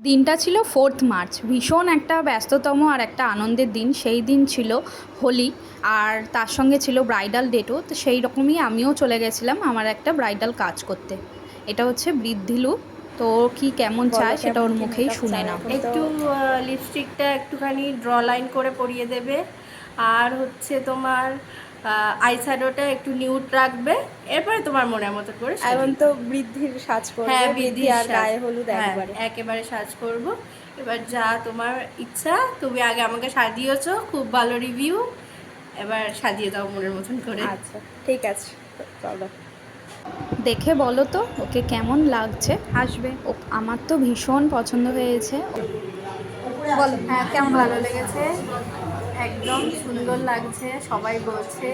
দিনটা ছিল 4th March. ভীষণ একটা ব্যস্ততম আর একটা আনন্দের দিন। সেই দিন ছিল হোলি, আর তার সঙ্গে ছিল ব্রাইডাল ডেটও। তো সেই রকমই আমিও চলে গেছিলাম আমার একটা ব্রাইডাল কাজ করতে। এটা হচ্ছে বৃদ্ধি লুক। তো কি কেমন বলো চায় সেটা কেমন ওর কি মুখেই মেকআপ শুনে চাও? নাও। এখন তো একটু লিপস্টিকটা ড্র লাইন করে পরিয়ে দেবে, আর হচ্ছে তোমার আইশ্যাডোটা একটু নিউড রাখবে। এরপরে তোমার মনের মতো করে এখন সাজিয়ে তো দেবে। বৃদ্ধির সাজ করবে, হ্যাঁ, বৃদ্ধি বৃদ্ধির আর সাজ। গায়ে হলুদ হ্যাঁ, একবারে। একেবারে সাজ করব। এবার যা তোমার ইচ্ছা, তুমি আগে আমাকে সাজিয়েছো, খুব ভালো রিভিউ, এবার সাজিয়ে দাও মনের মতন করে। আচ্ছা ঠিক আছে, চলো। দেখে বলো তো ওকে কেমন লাগছে। আসবে ও, আমার তো ভীষণ পছন্দ হয়েছে। বলো, হ্যাঁ কেমন ভালো লেগেছে, একদম সুন্দর লাগছে, সবাই বলছে।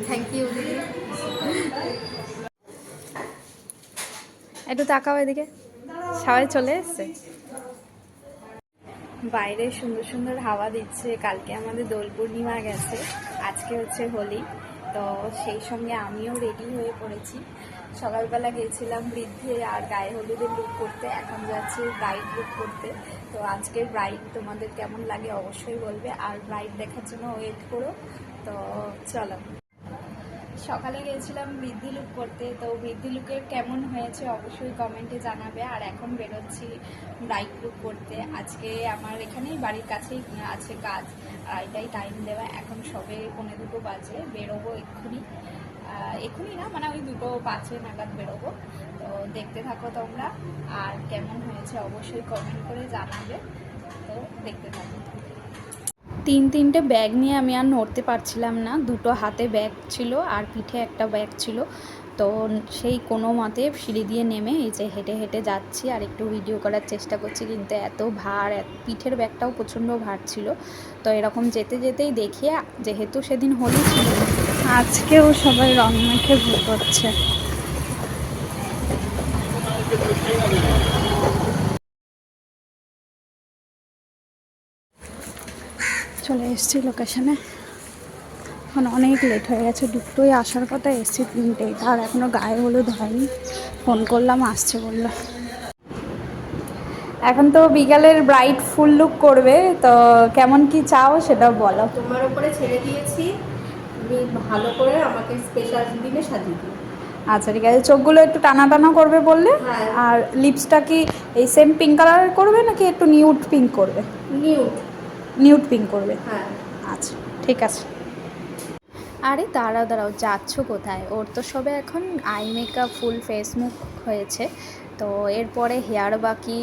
থ্যাংক ইউ দিদি। একটু তাকাও এদিকে, সবাই চলে এসছে। বাইরে সুন্দর সুন্দর হাওয়া দিচ্ছে। কালকে আমাদের দোল পূর্ণিমা গেছে, আজকে হচ্ছে হোলি। তো সেই সঙ্গে আমিও রেডি হয়ে পড়েছি। সকালবেলা গেছিলাম বৃদ্ধে আর গায়ে হলুদের লুক করতে, এখন যাচ্ছি ব্রাইড লুক করতে। তো আজকের ব্রাইড তোমাদের কেমন লাগে অবশ্যই বলবে, আর ব্রাইড দেখার জন্য ওয়েট করো। তো চলো। সকালে গিয়েছিলাম বৃদ্ধি লুক করতে, তো বৃদ্ধি লুকের কেমন হয়েছে অবশ্যই কমেন্টে জানাবে। আর এখন বেরোচ্ছি ব্রাইড লুক করতে। আজকে আমার এখানেই বাড়ির কাছেই আছে কাজ, আর এটাই টাইম দেওয়া। এখন সবে 1:45 বাজে, বেরোবো এক্ষুনি। এক্ষুনি না, মানে ওই 2:05 নাগাদ বেরোবো। তো দেখতে থাকো তোমরা, আর কেমন হয়েছে অবশ্যই কমেন্ট করে জানাবে। তো দেখতে থাকো। তিনটে ব্যাগ নিয়ে আমি আর নড়তে পারছিলাম না। দুটো হাতে ব্যাগ ছিল আর পিঠে একটা ব্যাগ ছিল। তো সেই কোনো মতে সিঁড়ি দিয়ে নেমে এই যে হেঁটে হেঁটে যাচ্ছি, আর একটু ভিডিও করার চেষ্টা করছি, কিন্তু এত ভার, পিঠের ব্যাগটাও প্রচণ্ড ভার ছিল। তো এরকম যেতে যেতেই দেখি, যেহেতু সেদিন হোলি ছিল, আজকেও সবাই রং মেখে ভোগ করছে। চলে এসেছি লোকেশনে। এখন অনেক লেট হয়ে গেছে, দুটোই আসার কথা, এসছি 3টেই, আর এখনও গায়ে হলুদ হয়নি। ফোন করলাম, আসছে বললো। এখন তো বিকালের ব্রাইট ফুল লুক করবে, তো কেমন কি চাও সেটা বলো। তোমার উপরে ছেড়ে দিয়েছি, তুমি ভালো করে আমাকে স্পেশাল দিনে সাজিয়ে দিও। আচ্ছা ঠিক আছে, চোখগুলো একটু টানা টানা করবে বললে। হ্যাঁ। আর লিপসটা কি এই সেম পিঙ্ক কালারের করবে নাকি একটু নিউড পিঙ্ক করবে? নিউড। নিউড পিঙ্ক করবে। হ্যাঁ। আচ্ছা ঠিক আছে। আরে দাঁড়াও দাঁড়াও, যাচ্ছ কোথায়? ওর তো সবে এখন আই মেকআপ, ফুল ফেস মুখ হয়েছে। তো এরপরে হেয়ার বাকি,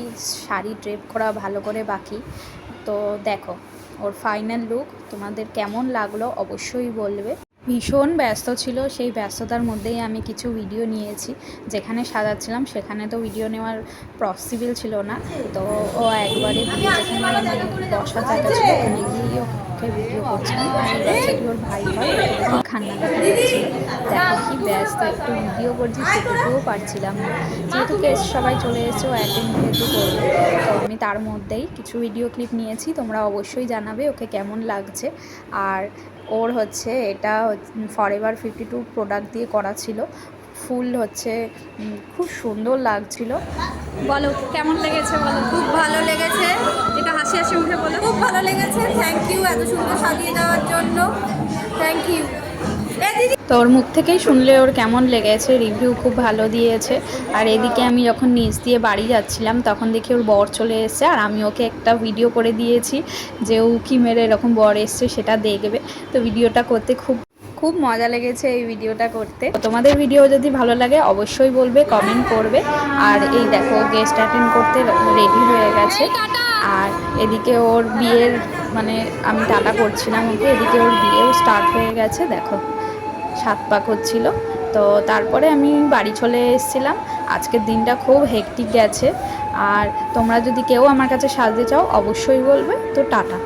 শাড়ি ড্রেপ করা ভালো করে বাকি। তো দেখো ওর ফাইনাল লুক তোমাদের কেমন লাগলো অবশ্যই বলবে। ভীষণ ব্যস্ত ছিল, সেই ব্যস্ততার মধ্যেই আমি কিছু ভিডিও নিয়েছি। যেখানে সাজাচ্ছিলাম সেখানে তো ভিডিও নেওয়ার পসিবল ছিল না। তো ও একবারে যেখানে মানে বসার জায়গা ছিল ওখানে গিয়েই ওকে ভিডিও করছিলাম। আর এই বাচ্চাটি ওর ভাই হয়, ওকে দেখে কান্নাকাটি করছিল। দেখো কি ব্যস্ত, একটু ভিডিও করছি সেটুকুও পারছিলাম না। যেহেতু গেস্ট সবাই চলে এসেছে, ও অ্যাটেন্ড যেহেতু করবে, তো আমি তার মধ্যেই কিছু ভিডিও ক্লিপ নিয়েছি। তোমরা অবশ্যই জানাবে ওকে কেমন লাগছে। আর ওর হচ্ছে এটা ফরএভার 52 প্রোডাক্ট দিয়ে করা ছিল। ফুল হচ্ছে খুব সুন্দর লাগছিল। বলো কেমন লেগেছে বলো। খুব ভালো লেগেছে, এটা হাসি হাসি মুখে বলো। খুব ভালো লেগেছে। থ্যাংক ইউ এত সুন্দর সাজিয়ে দেওয়ার জন্য, থ্যাংক ইউ। তো ওর মুখ থেকেই শুনলে ওর কেমন লেগেছে। রিভিউ খুব ভালো দিয়েছে। আর এদিকে আমি যখন নিচ দিয়ে বাড়ি যাচ্ছিলাম তখন দেখি ওর বর চলে এসেছে, আর আমি ওকে একটা ভিডিও করে দিয়েছি যে উকি মেরে এরকম বর এসছে সেটা দেখবে। তো ভিডিওটা করতে খুব খুব মজা লেগেছে এই ভিডিওটা করতে। তোমাদের ভিডিও যদি ভালো লাগে অবশ্যই বলবে, কমেন্ট করবে। আর এই দেখো গেস্ট অ্যাটেন্ড করতে রেডি হয়ে গেছে। আর এদিকে ওর বিয়ের মানে আমি টাটা করছিলাম ওকে, এদিকে ওর বিয়েও স্টার্ট হয়ে গেছে। দেখো 7 পাক হচ্ছিল। তো তারপরে আমি বাড়ি চলে এসেছিলাম। আজকের দিনটা খুব হেক্টিক গেছে। আর তোমরা যদি কেউ আমার কাছে সাজতে চাও অবশ্যই বলবে। তো টাটা।